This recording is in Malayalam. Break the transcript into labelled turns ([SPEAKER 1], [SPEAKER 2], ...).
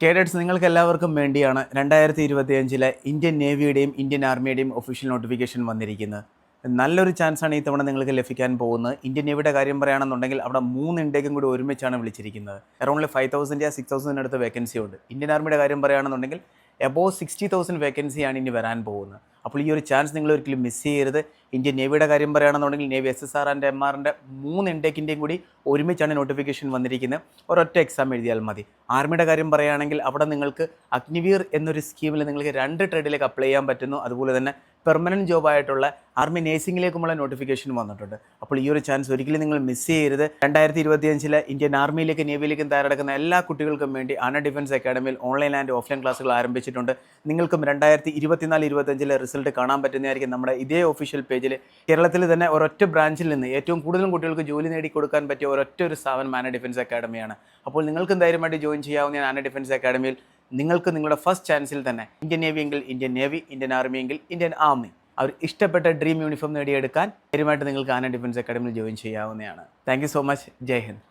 [SPEAKER 1] കേഡറ്റ്സ് നിങ്ങൾക്ക് എല്ലാവർക്കും വേണ്ടിയാണ് 2025 ഇന്ത്യൻ നേവിയുടെയും ഇന്ത്യൻ ആർമിയുടെയും ഒഫീഷ്യൽ നോട്ടിഫിക്കേഷൻ വന്നിരിക്കുന്നത്. നല്ലൊരു ചാൻസാണ് ഈ തവണ നിങ്ങൾക്ക് ലഭിക്കാൻ പോകുന്നത്. ഇന്ത്യൻ നേവിയുടെ കാര്യം പറയുകയാണെന്നുണ്ടെങ്കിൽ അവിടെ 3 ഇൻടേക്കും കൂടി ഒരുമിച്ചാണ് വിളിച്ചിരിക്കുന്നത്. അറൗണ്ട് 5,000 6,000 അടുത്ത് വേക്കൻസി ഉണ്ട്. ഇന്ത്യൻ ആർമിയുടെ കാര്യം പറയുകയാണെന്നുണ്ടെങ്കിൽ എബോവ് 60,000 വേക്കൻസിയാണ് ഇനി വരാൻ പോകുന്നത്. അപ്പോൾ ഈ ഒരു ചാൻസ് നിങ്ങൾ ഒരിക്കലും മിസ് ചെയ്യരുത്. ഇന്ത്യൻ നേവിയുടെ കാര്യം പറയുകയാണെന്നുണ്ടെങ്കിൽ നേവി SSR ആൻഡ് MRൻ്റെ 3 ഇൻടേക്കിൻ്റെയും കൂടി ഒരുമിച്ചാണ് നോട്ടിഫിക്കേഷൻ വന്നിരിക്കുന്നത്. ഒരൊറ്റ എക്സാം എഴുതിയാൽ മതി. ആർമിയുടെ കാര്യം പറയുകയാണെങ്കിൽ അവിടെ നിങ്ങൾക്ക് അഗ്നിവീർ എന്നൊരു സ്കീമിൽ നിങ്ങൾക്ക് 2 ട്രേഡിലേക്ക് അപ്ലൈ ചെയ്യാൻ പറ്റുന്നു. അതുപോലെ തന്നെ പെർമനൻറ്റ് ജോബായിട്ടുള്ള ആർമി നേഴ്സിംഗിലേക്കുമുള്ള നോട്ടിഫിക്കേഷൻ വന്നിട്ടുണ്ട്. അപ്പോൾ ഈ ഒരു ചാൻസ് ഒരിക്കലും നിങ്ങൾ മിസ് ചെയ്യരുത്. 2025 ഇന്ത്യൻ ആർമിയിലേക്ക് നേവിയിലേക്കും തയ്യാറെടുക്കുന്ന എല്ലാ കുട്ടികൾക്കും വേണ്ടി അണ ഡിഫൻസ് അക്കാഡമിയിൽ ഓൺലൈൻ ആൻഡ് ഓഫ്ലൈൻ ക്ലാസ്സുകൾ ആരംഭിച്ചിട്ടുണ്ട്. നിങ്ങൾക്കും 2024-25 റിസൾട്ട് കാണാൻ പറ്റുന്നതായിരിക്കും നമ്മുടെ ഇതേ ഒഫീഷ്യൽ പേജിൽ. കേരളത്തിൽ തന്നെ ഒരൊറ്റ ബ്രാഞ്ചിൽ നിന്ന് ഏറ്റവും കൂടുതലും കുട്ടികൾക്ക് ജോലി നേടിക്കൊടുക്കാൻ പറ്റിയ ഒരൊറ്റ ഒരു സ്ഥാപനം ആന ഡിഫൻസ് അക്കാഡമിയാണ്. അപ്പോൾ നിങ്ങൾക്കും ധൈര്യമായിട്ട് ജോയിൻ ചെയ്യാവുന്ന ആന ഡിഫൻസ് അക്കാഡമിയിൽ നിങ്ങൾക്ക് നിങ്ങളുടെ ഫസ്റ്റ് ചാൻസിൽ തന്നെ ഇന്ത്യൻ നേവി എങ്കിൽ ഇന്ത്യൻ നേവി, ഇന്ത്യൻ ആർമി എങ്കിൽ ഇന്ത്യൻ ആർമി, അവർ ഇഷ്ടപ്പെട്ട ഡ്രീം യൂണിഫോം നേടിയെടുക്കാൻ ധൈര്യമായിട്ട് നിങ്ങൾക്ക് ആന ഡിഫൻസ് അക്കാഡമിയിൽ ജോയിൻ ചെയ്യാവുന്നതാണ്. Thank you so much. Jai Hind.